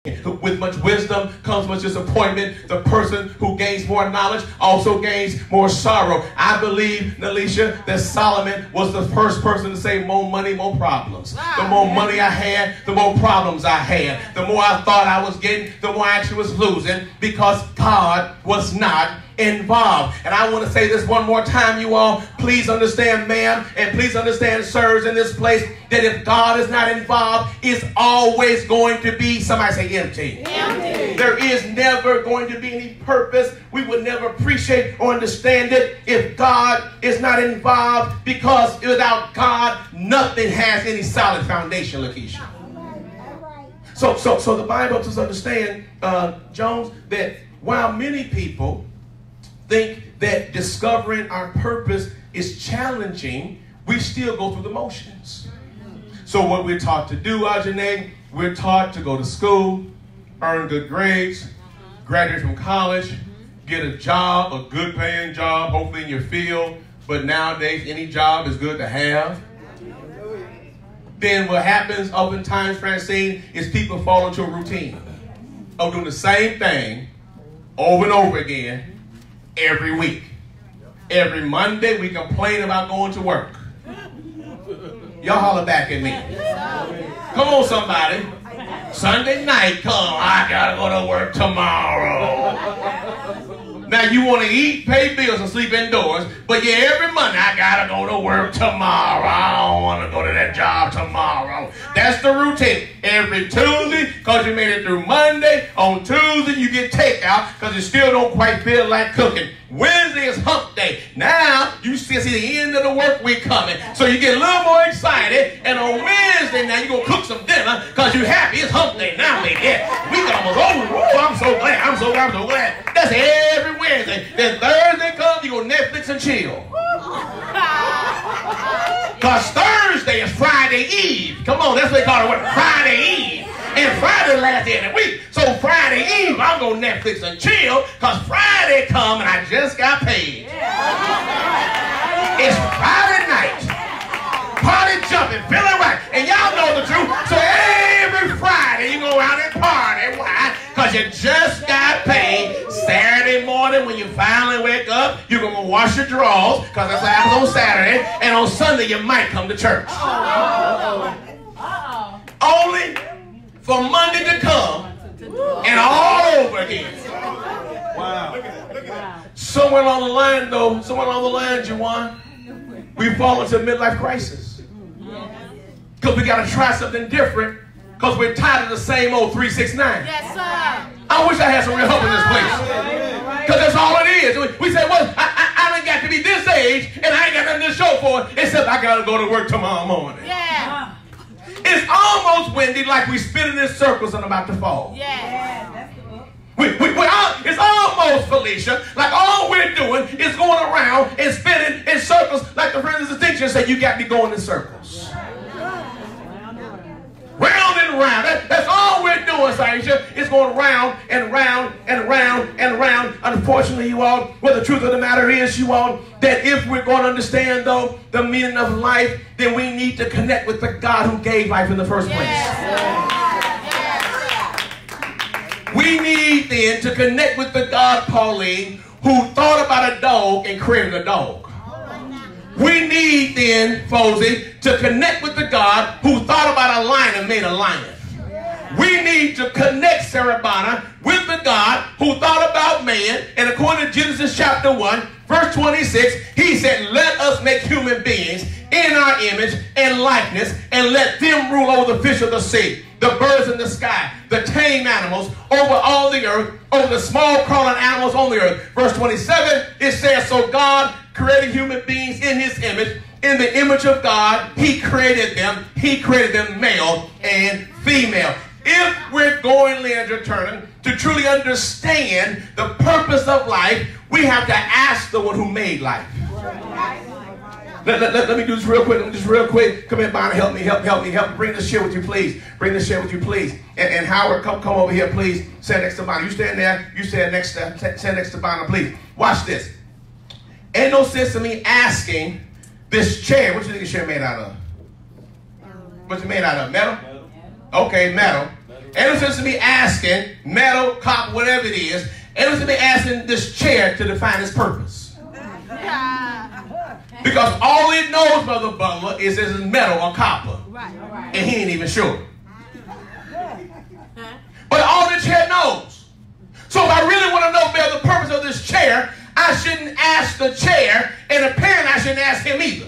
With much wisdom comes much disappointment. The person who gains more knowledge also gains more sorrow. I believe, Nalisha, that Solomon was the first person to say more money, more problems. The more money I had, the more problems I had. The more I thought I was getting, the more I actually was losing, because God was not involved. And I want to say this one more time, you all. Please understand, ma'am, and please understand, sirs, in this place, that if God is not involved, it's always going to be, somebody say, empty. Empty. There is never going to be any purpose. We would never appreciate or understand it if God is not involved, because without God, nothing has any solid foundation, Lakeisha. So the Bible helps us understand, Jones, that while many people think that discovering our purpose is challenging, we still go through the motions. So what we're taught to do, Ajane, we're taught to go to school, earn good grades, graduate from college, get a job, a good paying job, hopefully in your field. But nowadays, any job is good to have. Then what happens oftentimes, Francine, is people fall into a routine of doing the same thing over and over again every week. Every Monday, we complain about going to work. Y'all holler back at me. Come on, somebody. Sunday night, come. I gotta go to work tomorrow. Now, you want to eat, pay bills, and sleep indoors, but yeah, every Monday, I gotta go to work tomorrow. I don't want to go to that job tomorrow. That's the routine. Every Tuesday, because you made it through Monday, on Tuesday, you get takeout because you still don't quite feel like cooking. Wednesday is hump day. Now, you still see the end of the work week coming. So you get a little more excited. And on Wednesday, now you're going to cook some dinner because you're happy. It's hump day now, baby. Yeah, week almost over. Oh, I'm so glad. I'm so glad. That's every Wednesday. Then Thursday comes, you go Netflix and chill. Because Thursday is Friday Eve. Come on, that's what they call it. Friday Eve. And Friday the last day of the week. So Friday Eve, I'm going to Netflix and chill, because Friday come and I just got paid. It's Friday night. Party jumping, feeling right. And y'all know the truth. So every Friday you go out and party. Why? Because you just got paid. Saturday morning when you finally wake up, you're going to wash your drawers, because that's what happens on Saturday. And on Sunday you might come to church. Only for Monday to come and all over again. Wow. Somewhere along the line, though, Juwan, we fall into a midlife crisis. Because we got to try something different, because we're tired of the same old 369. Yes, sir. I wish I had some real help in this place. Because that's all it is. We say, well, I done got to be this age, and I ain't got nothing to show for it, except I got to go to work tomorrow morning. Yeah. It's almost, Wendy, like we spinning in circles and about to fall. Yeah. It's almost, Felicia, like all we're doing is going around and spinning in circles, like the friends of the teacher said, you got me going in circles. Round and round. That's all we're doing, Saisha. It's going round and round and round and round. Unfortunately, you all, well, the truth of the matter is, you all, that if we're going to understand, though, the meaning of life, then we need to connect with the God who gave life in the first place. We need, then, to connect with the God, Pauline, who thought about a dog and created a dog. We need, then, Fozy, to connect with the God who thought about a lion and made a lion. We need to connect, Sarah Bonner, with the God who thought about man. And according to Genesis chapter 1, verse 26, he said, let us make human beings in our image and likeness, and let them rule over the fish of the sea, the birds in the sky, the tame animals, over all the earth, over the small crawling animals on the earth. Verse 27, it says, so God created human beings in his image. In the image of God, he created them. He created them male and female. If we're going, Leandra Turner, to truly understand the purpose of life, we have to ask the one who made life. Let me do this real quick. Come here, Bonnie. Help me. Bring this chair with you, please. And Howard, come over here, please. Stand next to Bonnie. You stand there. You stand next to Bonnie, please. Watch this. Ain't no sense in me asking this chair. What you think this chair made out of? What's it made out of? Metal? Okay, metal. Ever since me asking, metal, copper, whatever it is, ever since me asking this chair to define its purpose. Because all it knows, Brother Butler, is it's metal or copper. And he ain't even sure. But all the chair knows. So if I really want to know the purpose of this chair, I shouldn't ask the chair, and apparently I shouldn't ask him either.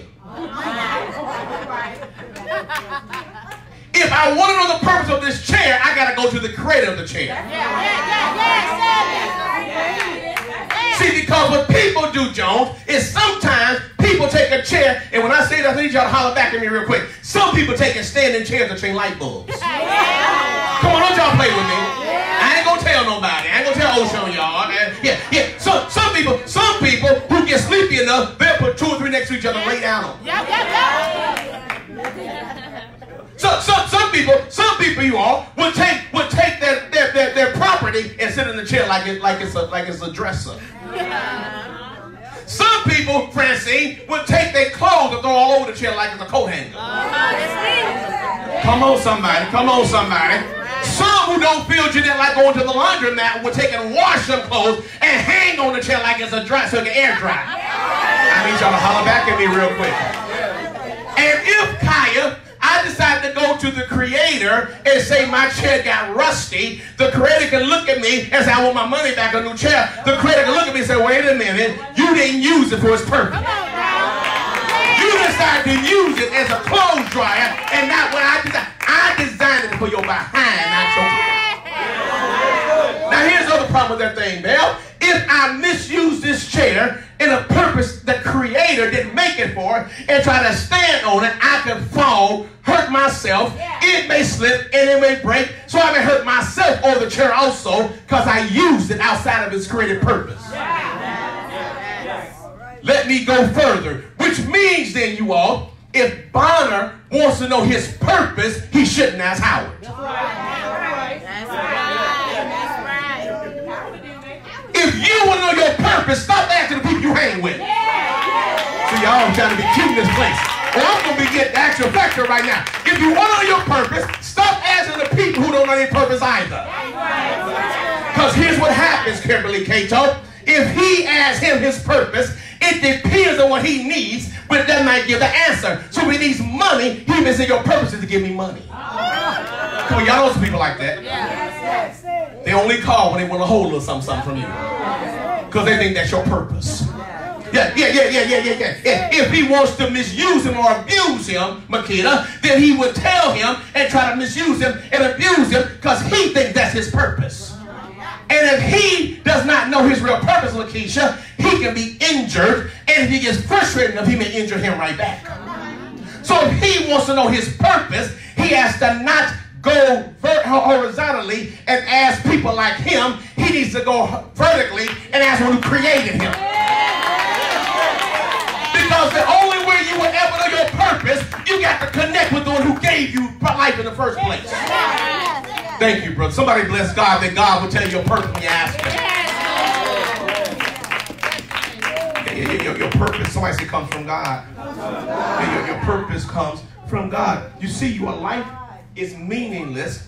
If I want to know the purpose of this chair, I got to go to the creator of the chair. See, because what people do, Jones, is sometimes people take a chair, and when I say that, I need y'all to holler back at me real quick. Some people take and standing chairs to change light bulbs. Come on, don't y'all play with me. I ain't gonna tell nobody. I ain't gonna tell Ocean, y'all. Yeah. Some people who get sleepy enough, they'll put 2 or 3 next to each other and lay down on them. Some people, you all, would take their property and sit in the chair like it's a dresser. Some people, Francine, would take their clothes and throw all over the chair like it's a coat hanger. Come on, somebody. Some who don't feel Jeanette like going to the laundromat would take and wash them clothes and hang on the chair like it's a dry, so it can air dry. I need y'all to holler back at me real quick. And if Kaya, I decide to go to the creator and say my chair got rusty, the creator can look at me and say I want my money back, a new chair. The creator can look at me and say, wait a minute, you didn't use it for its purpose. You decided to use it as a clothes dryer, and not what I designed. I designed it for your behind, not your head. Now here's the other problem with that thing, Belle. If I misuse this chair in a purpose the creator didn't make it for, and try to stand on it, I can fall, hurt myself, it may slip, and it may break, so I may hurt myself or the chair also, because I used it outside of its created purpose. Let me go further, which means then, you all, if Bonner wants to know his purpose, he shouldn't ask Howard. If you want to know your purpose, stop asking the people you hang with. See, y'all trying to be cute in this place. Well, I'm going to be getting the actual factor right now. If you want to know your purpose, stop asking the people who don't know their purpose either. Because here's what happens, Kimberly Cato. If he asks him his purpose, it depends on what he needs, but that might give the answer. So if he needs money, he may say your purpose is to give me money. Come on, y'all know some people like that. They only call when they want to hold a little something from you. Because they think that's your purpose. Yeah. If he wants to misuse him or abuse him, Makita, then he would tell him and try to misuse him and abuse him because he thinks that's his purpose. And if he does not know his real purpose, Lakeisha, he can be injured, and if he gets frustrated enough, he may injure him right back. So if he wants to know his purpose, he has to not go horizontally and ask people like him. He needs to go vertically and ask one who created him. Because the only way you will ever know your purpose, you got to connect with the one who gave you life in the first place. Thank you, brother. Somebody bless God that God will tell you your purpose when you ask him. Your purpose, somebody say, comes from God. Your purpose comes from God. You see, your life is meaningless